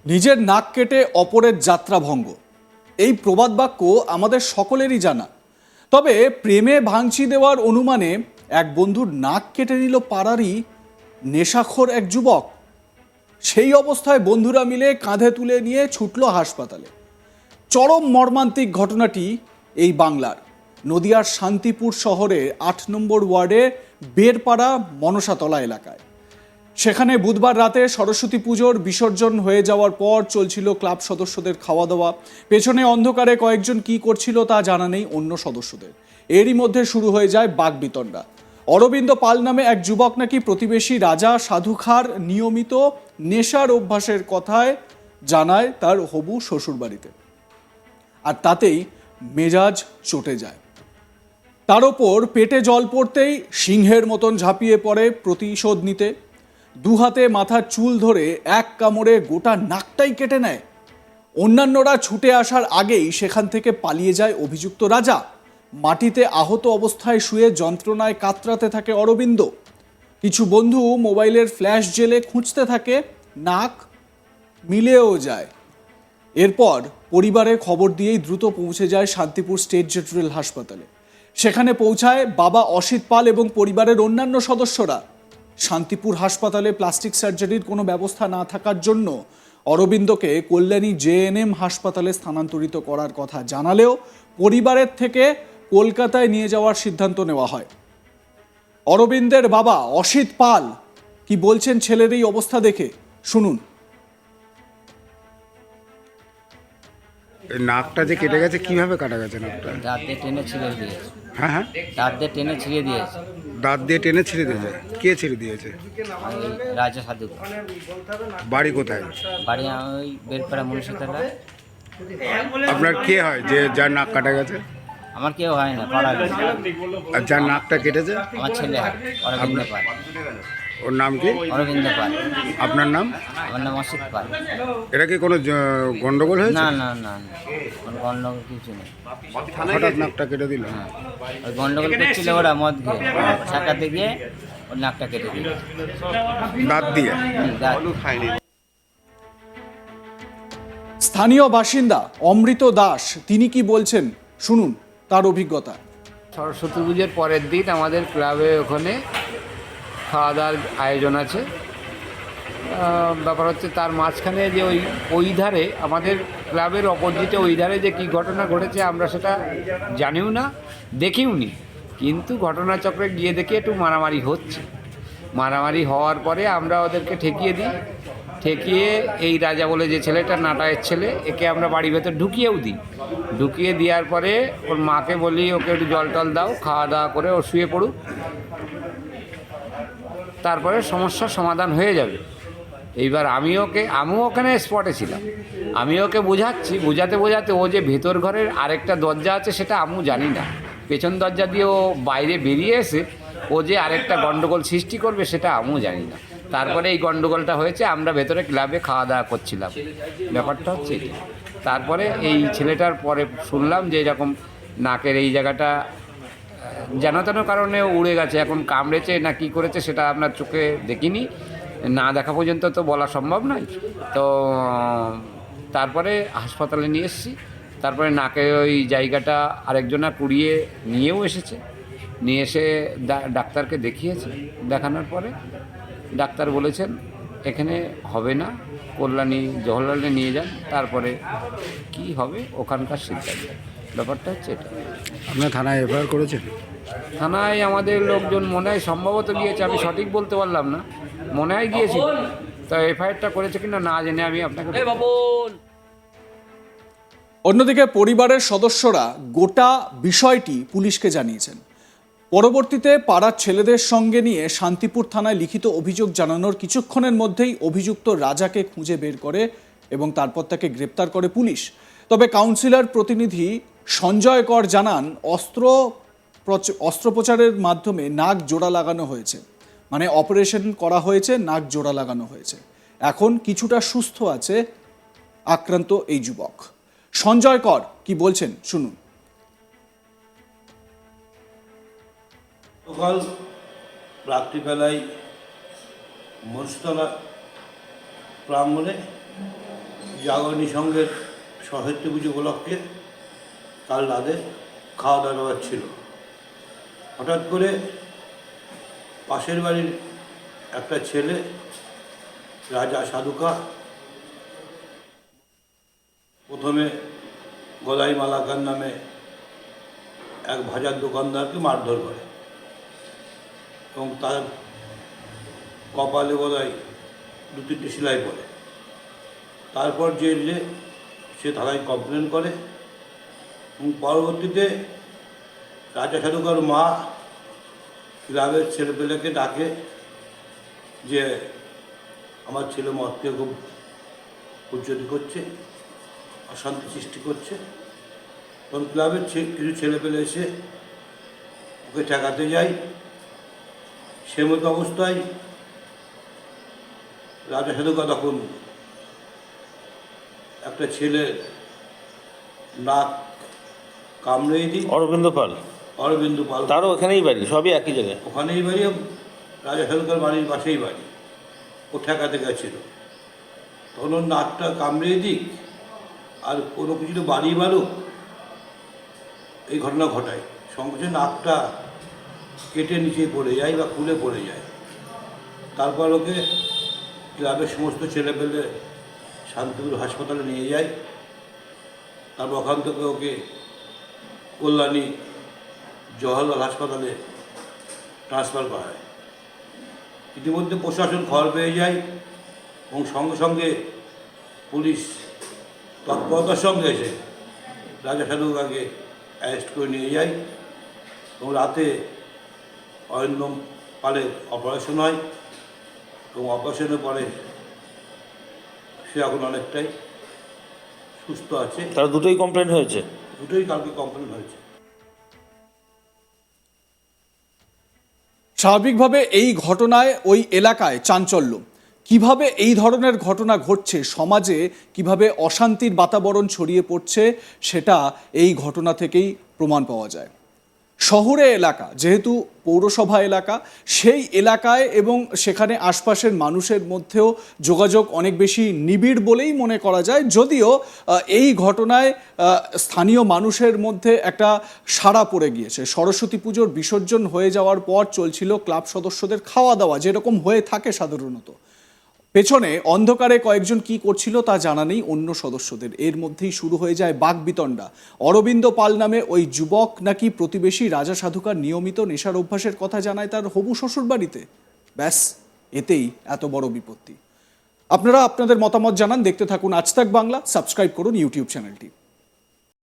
নিজের নাক কেটে অপরের যাত্রা ভঙ্গ, এই প্রবাদ বাক্য আমাদের সকলেরই জানা। তবে প্রেমে ভাঙচি দেওয়ার অনুমানে এক বন্ধুর নাক কেটে নিল পাড়ারই নেশাখোর এক যুবক। সেই অবস্থায় বন্ধুরা মিলে কাঁধে তুলে নিয়ে ছুটল হাসপাতালে। চরম মর্মান্তিক ঘটনাটি এই বাংলার নদিয়ার শান্তিপুর শহরের ৮ নম্বর ওয়ার্ডে বেরপাড়া মনসাতলা এলাকায়। সেখানে বুধবার রাতে সরস্বতী পুজোর বিসর্জন হয়ে যাওয়ার পর চলছিল ক্লাব সদস্যদের খাওয়া দাওয়া। পেছনে অন্ধকারে কয়েকজন কি করছিল তা জানা নেই অন্য সদস্যদের। এরই মধ্যে শুরু হয়ে যায় বাকবিতণ্ডা। অরবিন্দ পাল নামে এক যুবক নাকি প্রতিবেশী রাজা সাধুখার নিয়মিত নেশার অভ্যাসের কথায় জানায় তার হবু শ্বশুরবাড়িতে, আর তাতেই মেজাজ চটে যায়। তার ওপর পেটে জল পড়তেই সিংহের মতন ঝাঁপিয়ে পড়ে প্রতিশোধ নিতে। দুহাতে মাথার চুল ধরে এক কামড়ে গোটা নাকটাই কেটে নেয়। অন্যান্যরা ছুটে আসার আগেই সেখান থেকে পালিয়ে যায় অভিযুক্ত রাজা। মাটিতে আহত অবস্থায় শুয়ে যন্ত্রণায় কাতরাতে থাকে অরবিন্দ। কিছু বন্ধু মোবাইলের ফ্ল্যাশ জেলে খুঁজতে থাকে, নাক মিলেও যায়। এরপর পরিবারে খবর দিয়েই দ্রুত পৌঁছে যায় শান্তিপুর স্টেট জেনারেল হাসপাতালে। সেখানে পৌঁছায় বাবা অসিত পাল এবং পরিবারের অন্যান্য সদস্যরা। শান্তিপুর হাসপাতালে প্লাস্টিক সার্জারির কোনো ব্যবস্থা না থাকার জন্য অরবিন্দকে কল্যাণী জেএনএম হাসপাতালে স্থানান্তরিত করার কথা জানালেও পরিবারের থেকে কলকাতায় নিয়ে যাওয়ার সিদ্ধান্ত নেওয়া হয়। অরবিন্দের বাবা অসিত পাল কি বলছেন ছেলের এই অবস্থা দেখে, শুনুন। নাকটা যে কেটে গেছে, কিভাবে কাটা গেছে নাকটা? দাঁত দিয়ে টেনে ছিঁড়ে দিয়েছে। হ্যাঁ হ্যাঁ, দাঁত দিয়ে টেনে ছিঁড়ে দিয়েছে। দাঁত দিয়ে টেনে ছিঁড়ে দিয়েছে? কে ছিঁড়ে দিয়েছে? ওই রাজা সাধু। বাড়ি কোথায়? বাড়ি ওই বেরপাড়া মনীষতলা। আপনার কে হয় যে যার নাক কাটা গেছে? আমার কেউ হয় না, পাড়া গেছে। আর যার নাকটা কেটেছে? আমার ছেলে হয়, অরবিন্দ পাল। ওর নাম কি? অরবিন্দ পাল। আপনার নাম? আমার নাম অসিত পাল। এটা কি কোনো গন্ডগোল হয়েছে? না না না না, কোনো গন্ডগোল কিছু নেই। হঠাৎ নাকটা কেটে দিল? হ্যাঁ, ওই গন্ডগোল করছিল ওরা মদ খেয়ে, ঠেকাতে গিয়ে ওর নাকটা কেটে দিল। দাঁত দিয়ে? স্থানীয় বাসিন্দা অমৃত দাস তিনি কি বলছেন শুনুন তার অভিজ্ঞতা। সরস্বতী পুজোর পরের দিন আমাদের ক্লাবে ওখানে খাওয়া দাওয়ার আয়োজন আছে। ব্যাপার হচ্ছে তার মাঝখানে যে ওই ধারে আমাদের ক্লাবের অপোজিটে ওই ধারে যে কী ঘটনা ঘটেছে আমরা সেটা জানিও না, দেখিও নি, কিন্তু ঘটনাচক্রে গিয়ে দেখি একটু মারামারি হচ্ছে। মারামারি হওয়ার পরে আমরা ওদেরকে ঠেকিয়ে দিই। ঠেকিয়ে এই রাজা বলে যে ছেলেটা, নাটায়ের ছেলে, একে আমরা বাড়ির ভেতর ঢুকিয়েও দিই। ঢুকিয়ে দেওয়ার পরে ওর মাকে বলি ওকে একটু জল টল দাও, খাওয়া দাওয়া করে ও শুয়ে পড়ুক, তারপরে সমস্যার সমাধান হয়ে যাবে। এইবার আমিও ওখানে স্পটে ছিলাম, আমি ওকে বোঝাতে ও যে ভেতর ঘরের আরেকটা দরজা আছে সেটা আমিও জানি না, পেছন দরজা দিয়ে ও বাইরে বেরিয়ে এসে ও যে আরেকটা গন্ডগোল সৃষ্টি করবে সেটা আমিও জানি না। তারপরে এই গন্ডগোলটা হয়েছে, আমরা ভেতরে ক্লাবে খাওয়া দাওয়া করছিলাম, ব্যাপারটা হচ্ছে এটা। তারপরে এই ছেলেটার পরে শুনলাম যে এরকম নাকের এই জায়গাটা যেন তেন কারণে উড়ে গেছে, এখন কামড়েছে না কি করেছে সেটা আপনার চোখে দেখিনি, না দেখা পর্যন্ত তো বলা সম্ভব নয়। তো তারপরে হাসপাতালে নিয়ে এসেছি। তারপরে নাকে ওই জায়গাটা আরেকজনা কুড়িয়ে নিয়েও এসেছে, নিয়ে এসে ডাক্তারকে দেখিয়েছে। দেখানোর পরে ডাক্তার বলেছেন এখানে হবে না, কল্যাণী জওহরলালে নিয়ে যান, তারপরে কি হবে ওখানকার সিদ্ধান্ত। ব্যাপারটা হচ্ছে এটা। আপনার থানায় এফআইআর করেছেন? থানায় আমাদের লোকজন মনে হয় সম্ভবত গিয়েছে, আমি সঠিক বলতে পারলাম না, মনে হয় গিয়েছিল। তো এফআইআরটা করেছে কিনা না জেনে আমি আপনাকে। অন্যদিকে পরিবারের সদস্যরা গোটা বিষয়টি পুলিশকে জানিয়েছেন। পরবর্তীতে পাড়ার ছেলেদের সঙ্গে নিয়ে শান্তিপুর থানায় লিখিত অভিযোগ জানানোর কিছুক্ষণের মধ্যেই অভিযুক্ত রাজাকে খুঁজে বের করে এবং তারপর তাকে গ্রেপ্তার করে পুলিশ। তবে কাউন্সিলর প্রতিনিধি সঞ্জয় কর জানান অস্ত্রোপচারের মাধ্যমে নাক জোড়া লাগানো হয়েছে, মানে অপারেশন করা হয়েছে, নাক জোড়া লাগানো হয়েছে। এখন কিছুটা সুস্থ আছে আক্রান্ত এই যুবক। সঞ্জয় কর কি বলছেন শুনুন। গতকাল রাত্রিবেলায় মনসাতলা প্রাঙ্গণে জাগরণী সংঘের সরস্বতী পুজো উপলক্ষে কাল রাতে খাওয়া দাওয়া ব্যাপার ছিল। হঠাৎ করে পাশের বাড়ির একটা ছেলে রাজা সাধুকা প্রথমে গদাই মালাকার নামে এক ভাজার দোকানদারকে মারধর করে এবং তার কপালে বোধহয় 2-3টি সেলাই পড়ে। তারপর যে সে থানায় কমপ্লেন করে এবং পরবর্তীতে রাজা সাধুকার মা গ্রামের ছেলেপেলেকে ডাকে যে আমার ছেলে মদকে খুব উজ্জ্বলি করছে, অশান্তি সৃষ্টি করছে। তখন ক্লাবের কিছু ছেলেপেলে এসে ওকে ঠেকাতে যায়। সে মতো অবস্থায় রাজা সাধুকা তখন একটা ছেলে নাক কামড়ে দিই। অরবিন্দ পাল, অরবিন্দ পাল, তারও ওখানেই বাড়ি, সবই একই জায়গায়। ওখানেই বাড়ি, রাজা সাধুকার বাড়ির পাশেই বাড়ি। ও ঠেকাতে গেছিল, তখন ওর নাকটা কামড়ে দিক আর কোনো কিছু বাড়ি বাড়ুক এই ঘটনা ঘটায়। সঙ্গে নাকটা কেটে নিচে পড়ে যায় বা খুলে পড়ে যায়। তারপর ওকে ক্লাবের সমস্ত ছেলেপেলে শান্তিপুর হাসপাতালে নিয়ে যায়। তারপর ওখান থেকে ওকে কল্যাণী জওহরলাল হাসপাতালে ট্রান্সফার করা হয়। ইতিমধ্যে প্রশাসন খবর পেয়ে যায় এবং সঙ্গে সঙ্গে পুলিশ তৎপরতার সঙ্গে এসে রাজা সাধুকাকে অ্যারেস্ট করে নিয়ে যায় এবং রাতে অরিন্দম পালের অপারেশন হয় এবং অপারেশনের পরে সে এখন অনেকটাই সুস্থ আছে। তার দুটোই কমপ্লেন হয়েছে, দুটোই কালকে কমপ্লেন হয়েছে। স্বাভাবিকভাবে এই ঘটনায় ওই এলাকায় চাঞ্চল্য। কিভাবে এই ধরনের ঘটনা ঘটছে, সমাজে কিভাবে অশান্তির বাতাবরণ ছড়িয়ে পড়ছে, সেটা এই ঘটনা থেকেই প্রমাণ পাওয়া যায়। শহুরে এলাকা, যেহেতু পৌরসভা এলাকা, সেই এলাকায় এবং সেখানে আশপাশের মানুষের মধ্যেও যোগাযোগ অনেক বেশি নিবিড় বলেই মনে করা যায়। যদিও এই ঘটনায় স্থানীয় মানুষের মধ্যে একটা সাড়া পড়ে গিয়েছে। সরস্বতী পুজোর বিসর্জন হয়ে যাওয়ার পর চলছিল ক্লাব সদস্যদের খাওয়া দাওয়া, যেরকম হয়ে থাকে সাধারণত। পেছনে অন্ধকারে কয়েকজন কি করছিল তা জানা নেই অন্য সদস্যদের। এর মধ্যেই শুরু হয়ে যায় বাকবিতণ্ডা। অরবিন্দ পাল নামে ওই যুবক নাকি প্রতিবেশী রাজা সাধুকার নিয়মিত নেশার অভ্যাসের কথা জানায় তার হবু শ্বশুর বাড়িতে। ব্যাস, এতেই এত বড় বিপত্তি। আপনারা আপনাদের মতামত জানান। দেখতে থাকুন আজ তাক বাংলা, সাবস্ক্রাইব করুন ইউটিউব চ্যানেলটি।